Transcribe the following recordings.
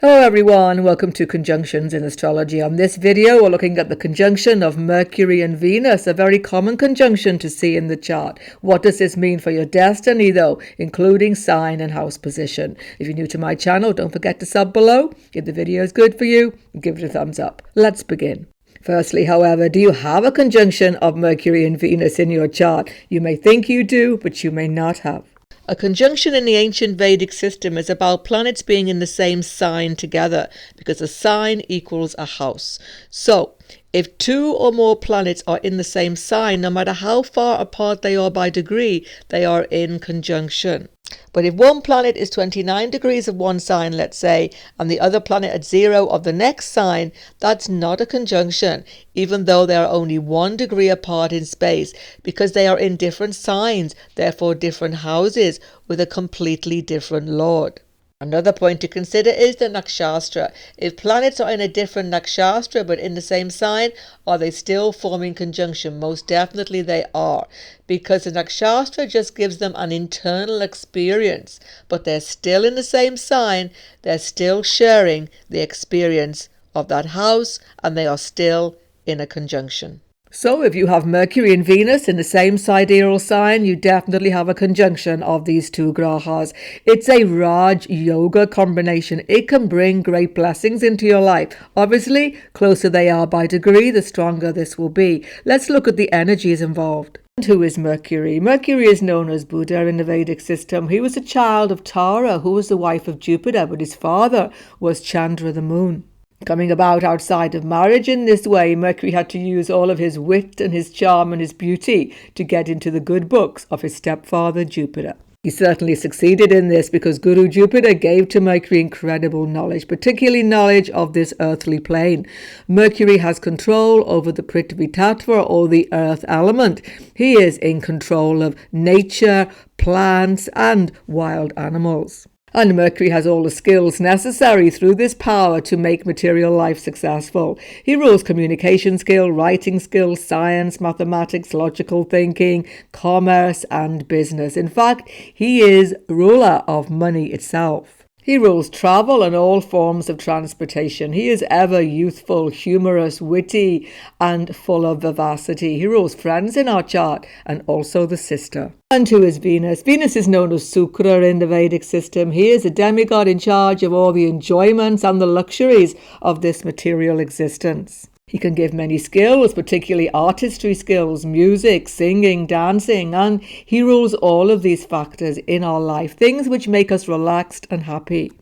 Hello everyone, welcome to Conjunctions in Astrology. On this video we're looking at the conjunction of Mercury and Venus, a very common conjunction to see in the chart. What does this mean for your destiny though, including sign and house position? If you're new to my channel, don't forget to sub below. If the video is good for you, give it a thumbs up. Let's begin. Firstly, however, do you have a conjunction of Mercury and Venus in your chart? You may think you do, but you may not have. A conjunction in the ancient Vedic system is about planets being in the same sign together, because a sign equals a house. So, if two or more planets are in the same sign, no matter how far apart they are by degree, they are in conjunction. But if one planet is 29 degrees of one sign, let's say, and the other planet at 0 of the next sign, that's not a conjunction, even though they are only 1 degree apart in space, because they are in different signs, therefore different houses, with a completely different lord. Another point to consider is the nakshatra. If planets are in a different nakshatra but in the same sign, are they still forming conjunction? Most definitely they are, because the nakshatra just gives them an internal experience, but they're still in the same sign, they're still sharing the experience of that house, and they are still in a conjunction. So if you have Mercury and Venus in the same sidereal sign, you definitely have a conjunction of these two grahas. It's a Raj Yoga combination. It can bring great blessings into your life. Obviously, closer they are by degree, the stronger this will be. Let's look at the energies involved. And who is Mercury? Mercury is known as Buddha in the Vedic system. He was a child of Tara, who was the wife of Jupiter, but his father was Chandra the moon. Coming about outside of marriage in this way, Mercury had to use all of his wit and his charm and his beauty to get into the good books of his stepfather Jupiter. He certainly succeeded in this because Guru Jupiter gave to Mercury incredible knowledge, particularly knowledge of this earthly plane. Mercury has control over the Prithvi Tattva, or the earth element. He is in control of nature, plants and wild animals. And Mercury has all the skills necessary through this power to make material life successful. He rules communication skill, writing skills, science, mathematics, logical thinking, commerce, and business. In fact, he is ruler of money itself. He rules travel and all forms of transportation. He is ever youthful, humorous, witty, and full of vivacity. He rules friends in our chart and also the sister. And who is Venus? Venus is known as Sukra in the Vedic system. He is a demigod in charge of all the enjoyments and the luxuries of this material existence. He can give many skills, particularly artistry skills, music, singing, dancing, and he rules all of these factors in our life, things which make us relaxed and happy.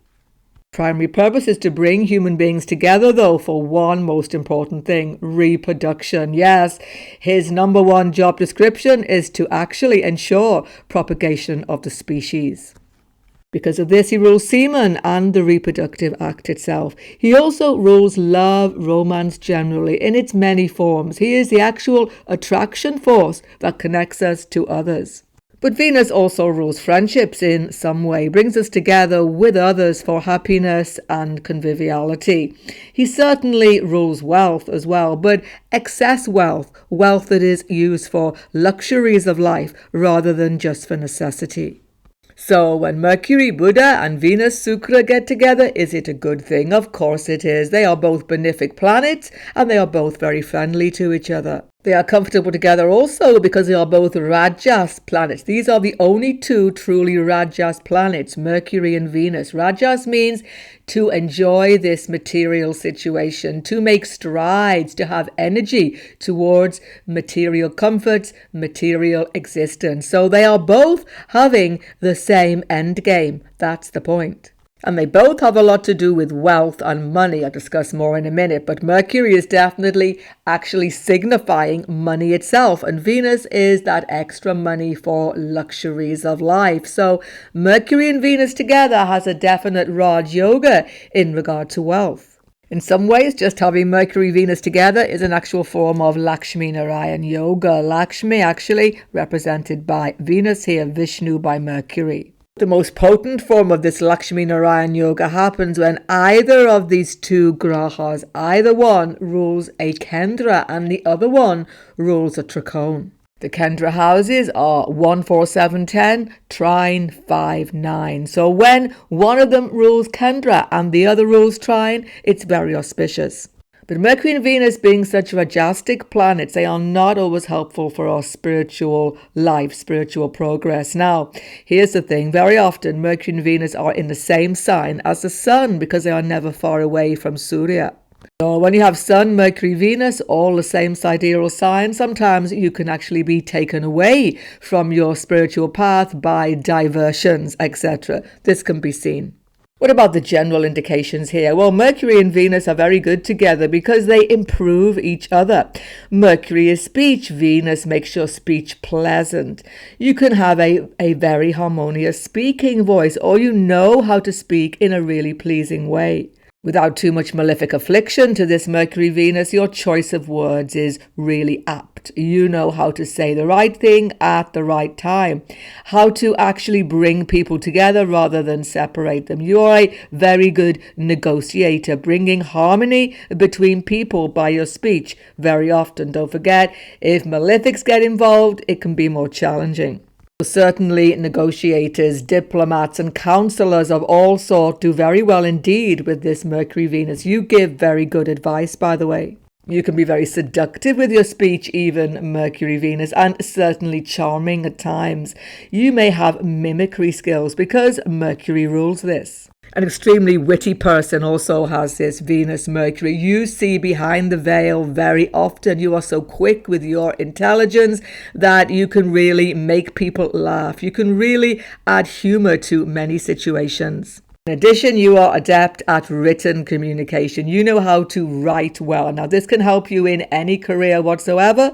Primary purpose is to bring human beings together, though, for one most important thing: reproduction. Yes, his number one job description is to actually ensure propagation of the species. Because of this, he rules semen and the reproductive act itself. He also rules love, romance generally, in its many forms. He is the actual attraction force that connects us to others. But Venus also rules friendships in some way, brings us together with others for happiness and conviviality. He certainly rules wealth as well, but excess wealth, wealth that is used for luxuries of life rather than just for necessity. So when Mercury, Buddha and Venus, Sukra get together, is it a good thing? Of course it is. They are both benefic planets and they are both very friendly to each other. They are comfortable together also because they are both Rajas planets. These are the only two truly Rajas planets, Mercury and Venus. Rajas means to enjoy this material situation, to make strides, to have energy towards material comforts, material existence. So they are both having the same end game. That's the point. And they both have a lot to do with wealth and money. I'll discuss more in a minute. But Mercury is definitely actually signifying money itself. And Venus is that extra money for luxuries of life. So Mercury and Venus together has a definite Raj Yoga in regard to wealth. In some ways, just having Mercury Venus together is an actual form of Lakshmi Narayan Yoga. Lakshmi actually represented by Venus here, Vishnu by Mercury. The most potent form of this Lakshmi Narayan Yoga happens when either of these two grahas, either one rules a kendra and the other one rules a trikona. The Kendra houses are 1, 4, 7, 10, trine 5, 9. So when one of them rules Kendra and the other rules trine, it's very auspicious. But Mercury and Venus being such majestic planets, they are not always helpful for our spiritual life, spiritual progress. Now, here's the thing. Very often, Mercury and Venus are in the same sign as the Sun because they are never far away from Surya. So when you have Sun, Mercury, Venus, all the same sidereal sign, sometimes you can actually be taken away from your spiritual path by diversions, etc. This can be seen. What about the general indications here? Well, Mercury and Venus are very good together because they improve each other. Mercury is speech. Venus makes your speech pleasant. You can have a very harmonious speaking voice, or you know how to speak in a really pleasing way. Without too much malefic affliction to this Mercury-Venus, your choice of words is really apt. You know how to say the right thing at the right time, how to actually bring people together rather than separate them. You're a very good negotiator, bringing harmony between people by your speech very often. Don't forget, if malefics get involved, it can be more challenging. Certainly negotiators, diplomats and counselors of all sorts do very well indeed with this Mercury-Venus. You give very good advice, by the way. You can be very seductive with your speech, even Mercury-Venus, and certainly charming at times. You may have mimicry skills because Mercury rules this. An extremely witty person also has this Venus-Mercury. You see behind the veil very often. You are so quick with your intelligence that you can really make people laugh. You can really add humor to many situations. In addition, you are adept at written communication. You know how to write well. Now, this can help you in any career whatsoever,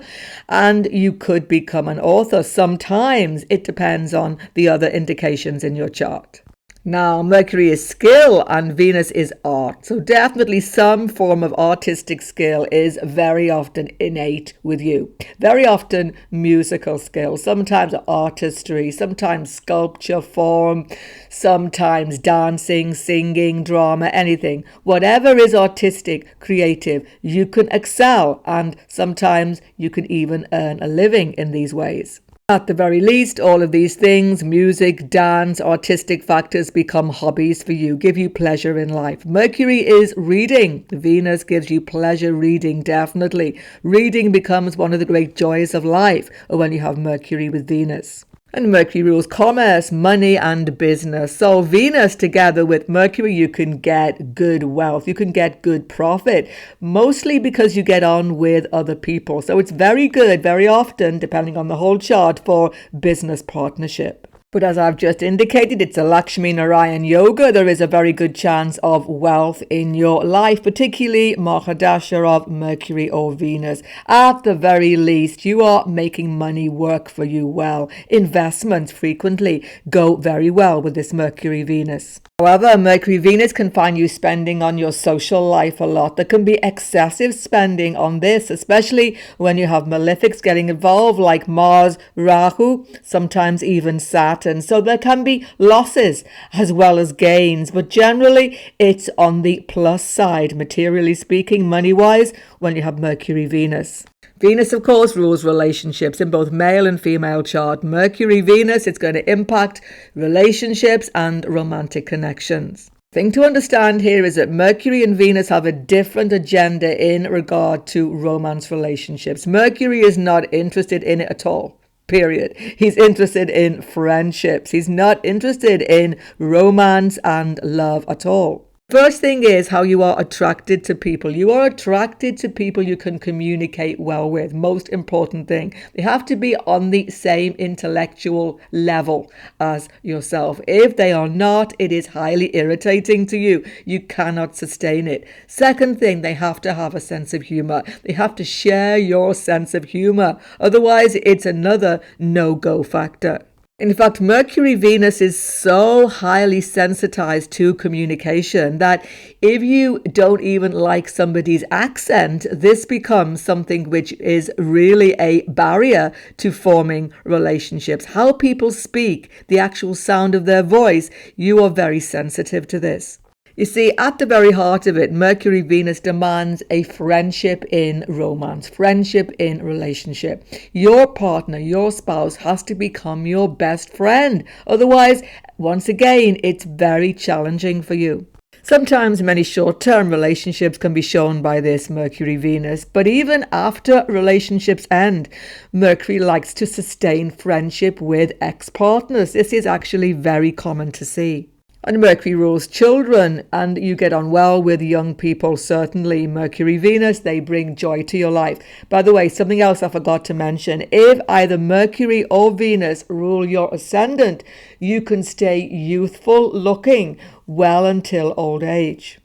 and you could become an author. Sometimes it depends on the other indications in your chart. Now, Mercury is skill and Venus is art. So definitely some form of artistic skill is very often innate with you. Very often musical skill, sometimes artistry, sometimes sculpture form, sometimes dancing, singing, drama, anything. Whatever is artistic, creative, you can excel, and sometimes you can even earn a living in these ways. At the very least, all of these things, music, dance, artistic factors, become hobbies for you, give you pleasure in life. Mercury is reading. Venus gives you pleasure reading, definitely. Reading becomes one of the great joys of life when you have Mercury with Venus. And Mercury rules commerce, money and business. So Venus together with Mercury, you can get good wealth. You can get good profit, mostly because you get on with other people. So it's very good, very often, depending on the whole chart, for business partnership. But as I've just indicated, it's a Lakshmi Narayan yoga. There is a very good chance of wealth in your life, particularly Mahadasha of Mercury or Venus. At the very least, you are making money work for you well. Investments frequently go very well with this Mercury-Venus. However, Mercury-Venus can find you spending on your social life a lot. There can be excessive spending on this, especially when you have malefics getting involved like Mars, Rahu, sometimes even Saturn. So there can be losses as well as gains, but generally it's on the plus side, materially speaking, money-wise, when you have Mercury-Venus. Venus, of course, rules relationships in both male and female chart. Mercury, Venus, it's going to impact relationships and romantic connections. The thing to understand here is that Mercury and Venus have a different agenda in regard to romance relationships. Mercury is not interested in it at all. Period. He's interested in friendships. He's not interested in romance and love at all. First thing is how you are attracted to people. You are attracted to people you can communicate well with. Most important thing. They have to be on the same intellectual level as yourself. If they are not, it is highly irritating to you. You cannot sustain it. Second thing, they have to have a sense of humor. They have to share your sense of humor. Otherwise, it's another no-go factor. In fact, Mercury-Venus is so highly sensitized to communication that if you don't even like somebody's accent, this becomes something which is really a barrier to forming relationships. How people speak, the actual sound of their voice, you are very sensitive to this. You see, at the very heart of it, Mercury Venus demands a friendship in romance, friendship in relationship. Your partner, your spouse has to become your best friend. Otherwise, once again, it's very challenging for you. Sometimes many short-term relationships can be shown by this Mercury-Venus, but even after relationships end, Mercury likes to sustain friendship with ex-partners. This is actually very common to see. And Mercury rules children, and you get on well with young people, certainly. Mercury, Venus, they bring joy to your life. By the way, something else I forgot to mention. If either Mercury or Venus rule your ascendant, you can stay youthful looking well until old age.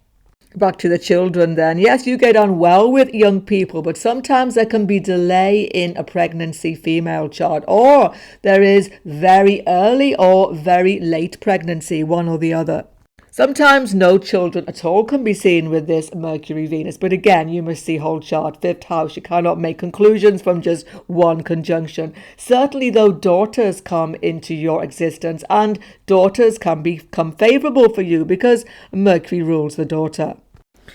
Back to the children then. Yes, you get on well with young people, but sometimes there can be delay in a pregnancy female chart, or there is very early or very late pregnancy, one or the other. Sometimes no children at all can be seen with this Mercury-Venus, but again, you must see whole chart, 5th house. You cannot make conclusions from just one conjunction. Certainly, though, daughters come into your existence, and daughters can become favorable for you because Mercury rules the daughter.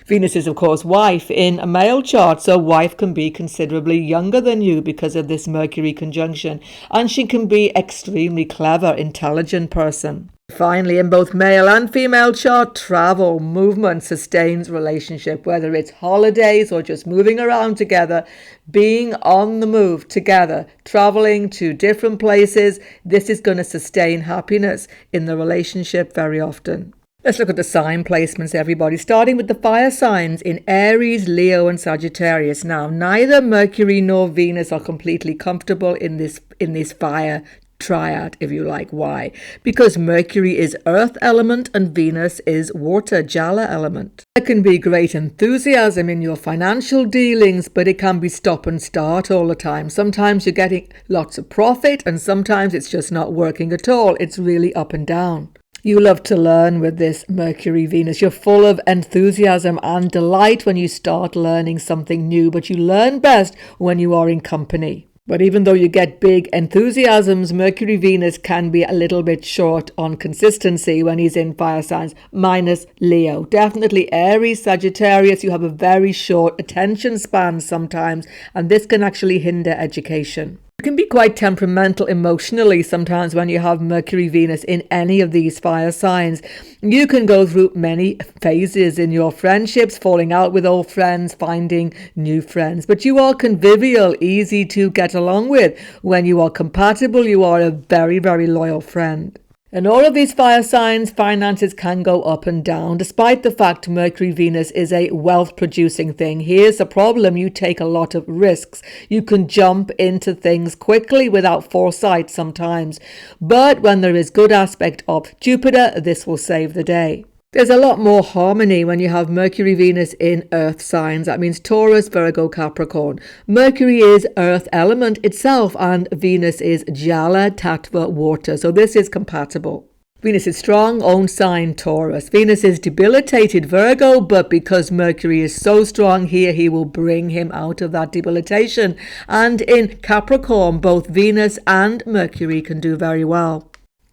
Venus is, of course, wife in a male chart, so wife can be considerably younger than you because of this Mercury conjunction, and she can be extremely clever, intelligent person. Finally, in both male and female chart, travel, movement sustains relationship, whether it's holidays or just moving around together, being on the move together, traveling to different places. This is going to sustain happiness in the relationship very often. Let's look at the sign placements, everybody, starting with the fire signs in Aries, Leo and Sagittarius. Now, neither Mercury nor Venus are completely comfortable in this fire triad, if you like. Why? Because Mercury is earth element and Venus is water, Jala element. There can be great enthusiasm in your financial dealings, but it can be stop and start all the time. Sometimes you're getting lots of profit and sometimes it's just not working at all. It's really up and down. You love to learn with this Mercury Venus. You're full of enthusiasm and delight when you start learning something new, but you learn best when you are in company. But even though you get big enthusiasms, Mercury Venus can be a little bit short on consistency when he's in fire signs, minus Leo. Definitely Aries, Sagittarius, you have a very short attention span sometimes, and this can actually hinder education. You can be quite temperamental emotionally sometimes when you have Mercury Venus in any of these fire signs. You can go through many phases in your friendships, falling out with old friends, finding new friends. But you are convivial, easy to get along with. When you are compatible, you are a very, very loyal friend. In all of these fire signs, finances can go up and down, despite the fact Mercury Venus is a wealth-producing thing. Here's the problem: you take a lot of risks. You can jump into things quickly without foresight sometimes. But when there is good aspect of Jupiter, this will save the day. There's a lot more harmony when you have Mercury Venus in earth signs. That means Taurus, Virgo, Capricorn. Mercury is earth element itself and Venus is Jala, Tattva, water. So this is compatible. Venus is strong, own sign Taurus. Venus is debilitated Virgo, but because Mercury is so strong here, he will bring him out of that debilitation. And in Capricorn, both Venus and Mercury can do very well.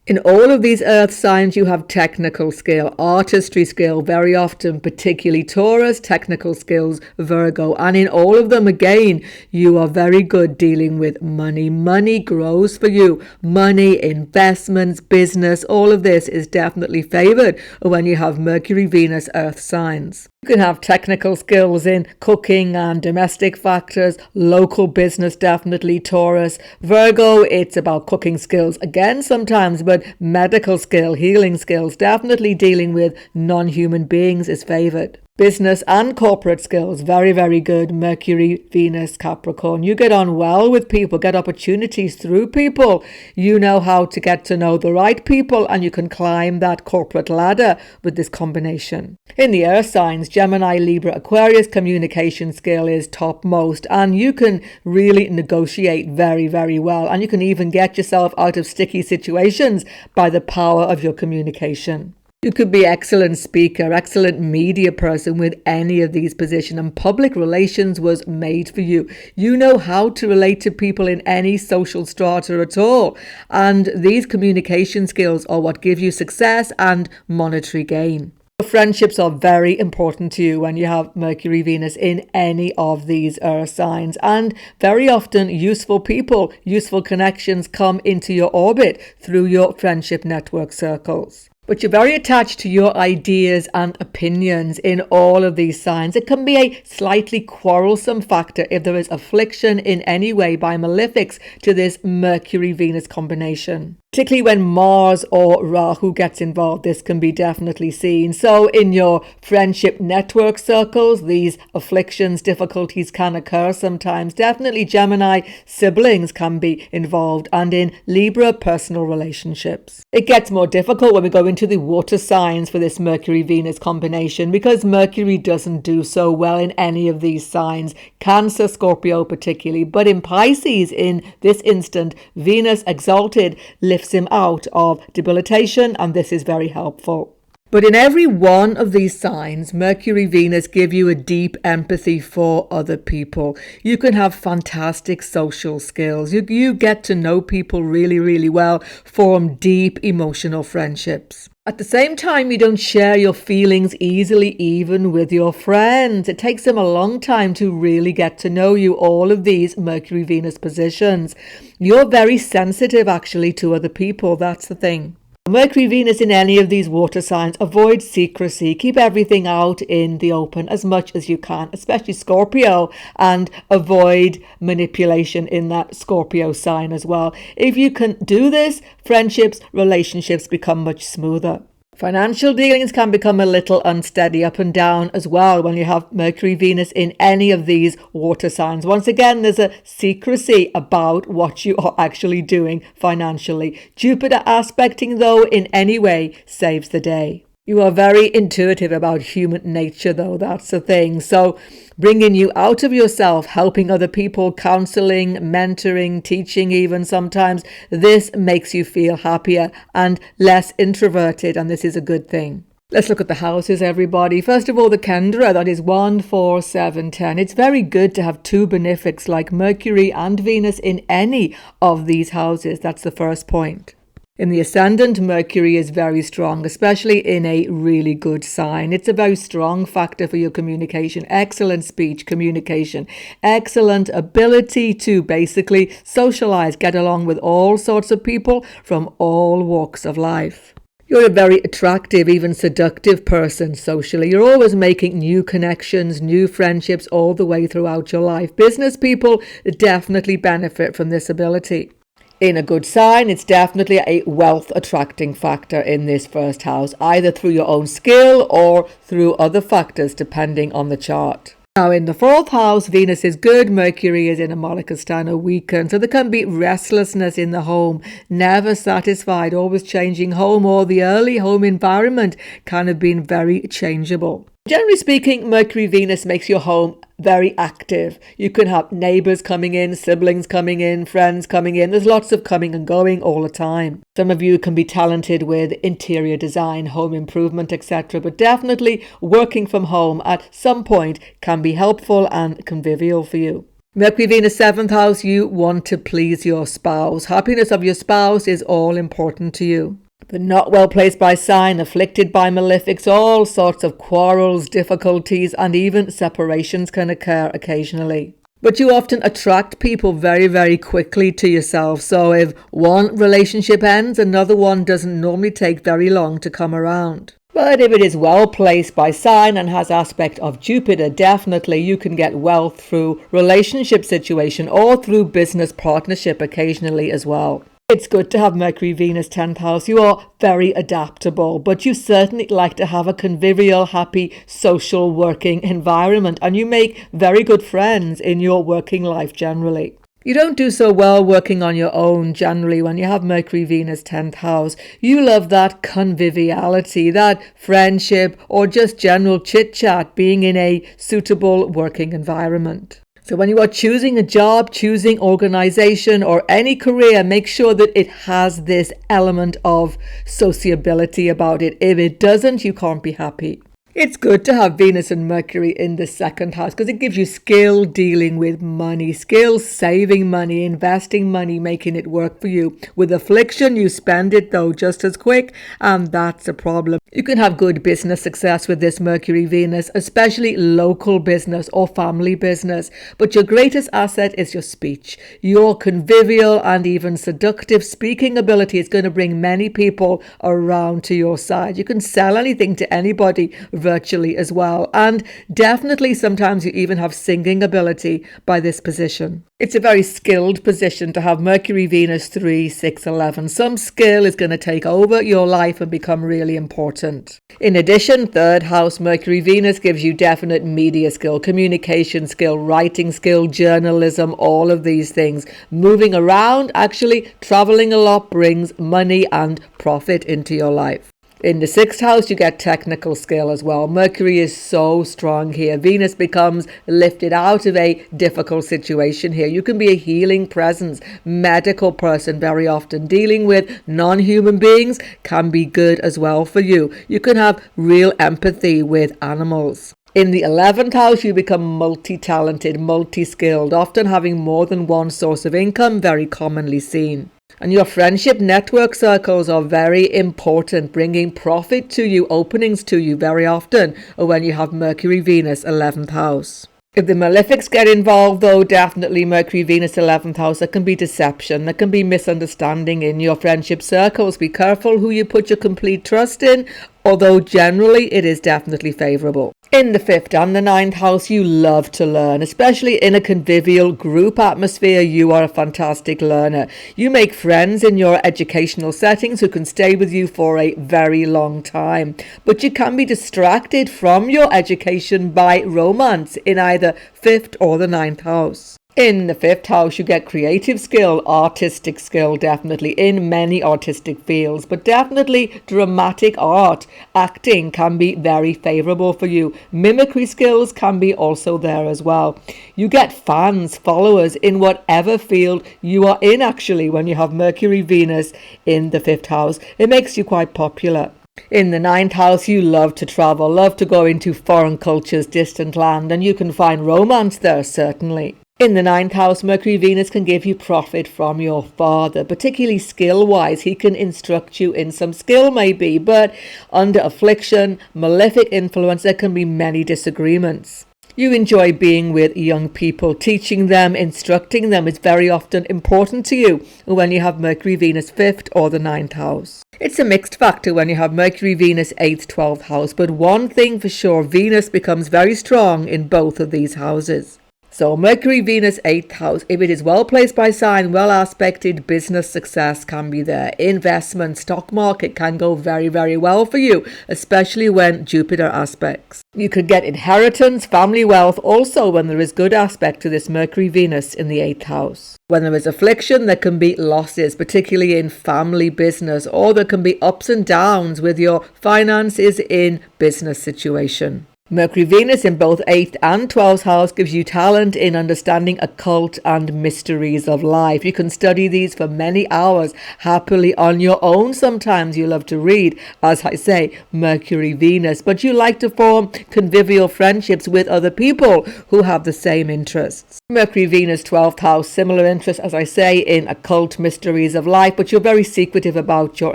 In all of these earth signs, you have technical skill, artistry skill, very often, particularly Taurus, technical skills, Virgo. And in all of them, again, you are very good dealing with money. Money grows for you. Money, investments, business, all of this is definitely favored when you have Mercury, Venus, earth signs. You can have technical skills in cooking and domestic factors, local business, definitely Taurus. Virgo, it's about cooking skills again sometimes, but medical skill, healing skills, definitely dealing with non-human beings is favored. Business and corporate skills, very, very good. Mercury, Venus, Capricorn. You get on well with people, get opportunities through people. You know how to get to know the right people and you can climb that corporate ladder with this combination. In the earth signs, Gemini, Libra, Aquarius, communication skill is topmost and you can really negotiate very, very well. And you can even get yourself out of sticky situations by the power of your communication. You could be excellent speaker, excellent media person with any of these positions, and public relations was made for you. You know how to relate to people in any social strata at all. And these communication skills are what give you success and monetary gain. Friendships are very important to you when you have Mercury, Venus in any of these earth signs, and very often useful people, useful connections come into your orbit through your friendship network circles. But you're very attached to your ideas and opinions in all of these signs. It can be a slightly quarrelsome factor if there is affliction in any way by malefics to this Mercury-Venus combination. Particularly when Mars or Rahu gets involved, this can be definitely seen. So in your friendship network circles, these afflictions, difficulties can occur sometimes. Definitely Gemini siblings can be involved, and in Libra, personal relationships. It gets more difficult when we go into the water signs for this Mercury-Venus combination, because Mercury doesn't do so well in any of these signs, Cancer, Scorpio particularly. But in Pisces, in this instant, Venus exalted lifts him out of debilitation, and this is very helpful. But in every one of these signs, Mercury, Venus give you a deep empathy for other people. You can have fantastic social skills. You get to know people really, really well, form deep emotional friendships. At the same time, you don't share your feelings easily, even with your friends. It takes them a long time to really get to know you, all of these Mercury-Venus positions. You're very sensitive, actually, to other people. That's the thing. Mercury, Venus in any of these water signs, avoid secrecy. Keep everything out in the open as much as you can, especially Scorpio, and avoid manipulation in that Scorpio sign as well. If you can do this, friendships, relationships become much smoother. Financial dealings can become a little unsteady up and down as well when you have Mercury, Venus in any of these water signs. Once again, there's a secrecy about what you are actually doing financially. Jupiter aspecting, though, in any way saves the day. You are very intuitive about human nature, though. That's the thing. So bringing you out of yourself, helping other people, counseling, mentoring, teaching even sometimes, this makes you feel happier and less introverted, and this is a good thing. Let's look at the houses, everybody. First of all, the Kendra, that is 1, 4, 7, 10. It's very good to have two benefics like Mercury and Venus in any of these houses. That's the first point. In the ascendant, Mercury is very strong, especially in a really good sign. It's a very strong factor for your communication, excellent speech, communication, excellent ability to basically socialize, get along with all sorts of people from all walks of life. You're a very attractive, even seductive person socially. You're always making new connections, new friendships all the way throughout your life. Business people definitely benefit from this ability. In a good sign, it's definitely a wealth attracting factor in this first house, either through your own skill or through other factors depending on the chart. Now in the fourth house, Venus is good, Mercury is in a Molikastana weakened, so there can be restlessness in the home, never satisfied, always changing home, or the early home environment can have been very changeable. Generally speaking, Mercury Venus makes your home very active. You can have neighbors coming in, siblings coming in, friends coming in. There's lots of coming and going all the time. Some of you can be talented with interior design, home improvement, etc. But definitely working from home at some point can be helpful and convivial for you. Mercury Venus 7th house, you want to please your spouse. Happiness of your spouse is all important to you. But not well placed by sign, afflicted by malefics, all sorts of quarrels, difficulties, and even separations can occur occasionally. But you often attract people very, very quickly to yourself. So if one relationship ends, another one doesn't normally take very long to come around. But if it is well placed by sign and has aspect of Jupiter, definitely you can get wealth through relationship situation or through business partnership occasionally as well. It's good to have Mercury, Venus, 10th house. You are very adaptable, but you certainly like to have a convivial, happy, social working environment, and you make very good friends in your working life generally. You don't do so well working on your own generally when you have Mercury, Venus, 10th house. You love that conviviality, that friendship, or just general chit-chat, being in a suitable working environment. So when you are choosing a job, choosing organization, or any career, make sure that it has this element of sociability about it. If it doesn't, you can't be happy. It's good to have Venus and Mercury in the second house because it gives you skill dealing with money, skill saving money, investing money, making it work for you. With affliction, you spend it though just as quick, and that's a problem. You can have good business success with this Mercury Venus, especially local business or family business. But your greatest asset is your speech. Your convivial and even seductive speaking ability is going to bring many people around to your side. You can sell anything to anybody virtually as well. And definitely sometimes you even have singing ability by this position. It's a very skilled position to have Mercury, Venus 3, 6, 11. Some skill is going to take over your life and become really important. In addition, third house Mercury, Venus gives you definite media skill, communication skill, writing skill, journalism, all of these things. Moving around, actually traveling a lot brings money and profit into your life. In the sixth house, you get technical skill as well. Mercury is so strong here. Venus becomes lifted out of a difficult situation here. You can be a healing presence, medical person very often. Dealing with non-human beings can be good as well for you. You can have real empathy with animals. In the 11th house, you become multi-talented, multi-skilled, often having more than one source of income, very commonly seen. And your friendship network circles are very important, bringing profit to you, openings to you very often when you have Mercury, Venus, 11th house. If the malefics get involved, though, definitely Mercury, Venus, 11th house, there can be deception, there can be misunderstanding in your friendship circles. Be careful who you put your complete trust in, although generally it is definitely favourable. In the 5th and the 9th house, you love to learn, especially in a convivial group atmosphere. You are a fantastic learner. You make friends in your educational settings who can stay with you for a very long time. But you can be distracted from your education by romance in either 5th or the 9th house. In the 5th house, you get creative skill, artistic skill, definitely in many artistic fields, but definitely dramatic art, acting can be very favorable for you. Mimicry skills can be also there as well. You get fans, followers in whatever field you are in actually when you have Mercury, Venus in the 5th house. It makes you quite popular. In the 9th house, you love to travel, love to go into foreign cultures, distant land, and you can find romance there, certainly. In the 9th house, Mercury, Venus can give you profit from your father, particularly skill-wise. He can instruct you in some skill maybe, but under affliction, malefic influence, there can be many disagreements. You enjoy being with young people, teaching them, instructing them is very often important to you when you have Mercury, Venus 5th or the 9th house. It's a mixed factor when you have Mercury, Venus 8th, 12th house, but one thing for sure, Venus becomes very strong in both of these houses. So Mercury, Venus, 8th house, if it is well placed by sign, well aspected, business success can be there. Investment, stock market can go very, very well for you, especially when Jupiter aspects. You could get inheritance, family wealth also when there is good aspect to this Mercury, Venus in the 8th house. When there is affliction, there can be losses, particularly in family business, or there can be ups and downs with your finances in business situation. Mercury, Venus in both 8th and 12th house gives you talent in understanding occult and mysteries of life. You can study these for many hours happily on your own. Sometimes you love to read, as I say, Mercury, Venus, but you like to form convivial friendships with other people who have the same interests. Mercury, Venus, 12th house, similar interests, as I say, in occult mysteries of life, but you're very secretive about your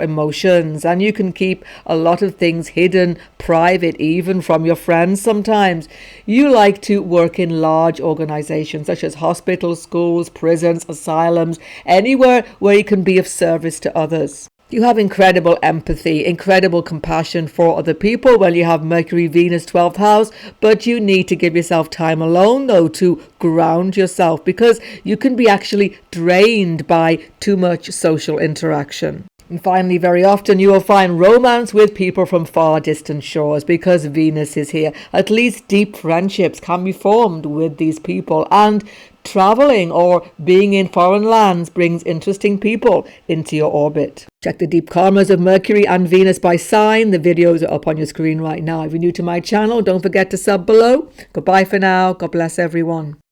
emotions and you can keep a lot of things hidden, private, even from your friends. Sometimes you like to work in large organizations such as hospitals, schools, prisons, asylums, anywhere where you can be of service to others. You have incredible empathy, incredible compassion for other people when you have Mercury, Venus, 12th house, but you need to give yourself time alone though to ground yourself because you can be actually drained by too much social interaction. And finally, very often you will find romance with people from far distant shores because Venus is here. At least deep friendships can be formed with these people, and traveling or being in foreign lands brings interesting people into your orbit. Check the deep karmas of Mercury and Venus by sign. The videos are up on your screen right now. If you're new to my channel, don't forget to sub below. Goodbye for now. God bless everyone.